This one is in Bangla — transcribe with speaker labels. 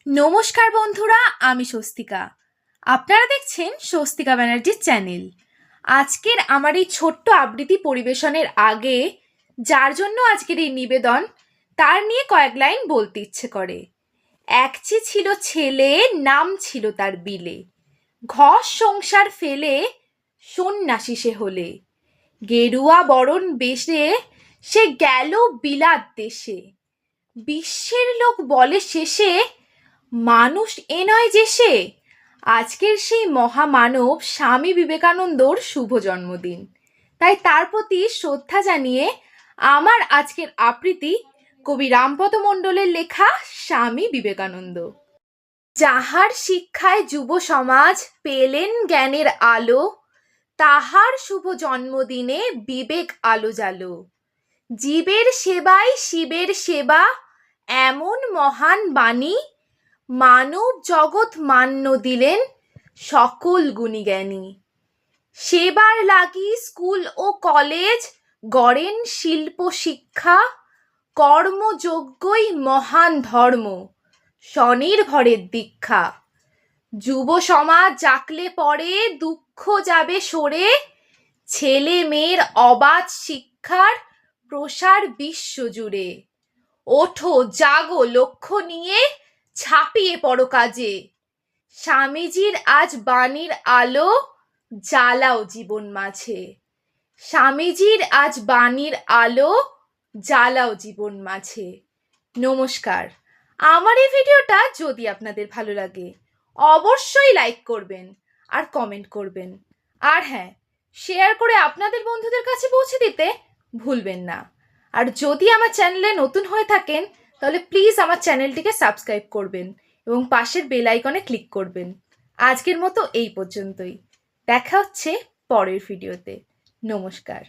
Speaker 1: নমস্কার বন্ধুরা, আমি স্বস্তিকা। আপনারা দেখছেন স্বস্তিকা ব্যানার্জির চ্যানেল। আজকের আমার এই ছোট্ট আবৃত্তি পরিবেশনের আগে যার জন্য আজকের এই নিবেদন, তার নিয়ে কয়েক লাইন বলতে ইচ্ছে করে। একচি ছিল ছেলে, নাম ছিল তার বিলে, ঘর সংসার ফেলে সন্ন্যাসী সে হলে, গেরুয়া বরণ বেশে সে গেল বিলাত দেশে। বিশ্বের লোক বলে শেষে, মানুষ এ নয় যে সে। আজকের সেই মহামানব স্বামী বিবেকানন্দর শুভ জন্মদিন, তাই তার প্রতি শ্রদ্ধা জানিয়ে আমার আজকের আবৃত্তি কবি রামপদ মণ্ডলের লেখা স্বামী বিবেকানন্দ। যাহার শিক্ষায় যুব সমাজ পেলেন জ্ঞানের আলো, তাহার শুভ জন্মদিনে বিবেক আলো জালো। জীবের সেবায় শিবের সেবা, এমন মহান বাণী, মানব জগৎ মান্য দিলেন সকল গুণী জ্ঞানী। সেবার লাগি স্কুল ও কলেজ গড়েন শিল্প শিক্ষা, কর্মযোগ্যই মহান ধর্ম স্বনির্ভরের দীক্ষা। যুব সমাজ জাকলে পড়ে দুঃখ যাবে সরে, ছেলে মেয়ের অবাধ শিক্ষার প্রসার বিশ্ব জুড়ে। ওঠো জাগো লক্ষ্য নিয়ে, ছাপিয়ে পড়ো কাজে। স্বামীজির আজ বাণীর আলো জ্বালাও জীবন মাঝে। স্বামীজির আজ বাণীর আলো জ্বালাও জীবন মাঝে। নমস্কার। আমার এই ভিডিওটা যদি আপনাদের ভালো লাগে অবশ্যই লাইক করবেন আর কমেন্ট করবেন, আর হ্যাঁ, শেয়ার করে আপনাদের বন্ধুদের কাছে পৌঁছে দিতে ভুলবেন না। আর যদি আমার চ্যানেলে নতুন হয়ে থাকেন তাহলে প্লিজ আমার চ্যানেলটিকে সাবস্ক্রাইব করবেন এবং পাশের বেল আইকনে ক্লিক করবেন। আজকের মতো এই পর্যন্তই। দেখা হচ্ছে পরের ভিডিওতে। নমস্কার।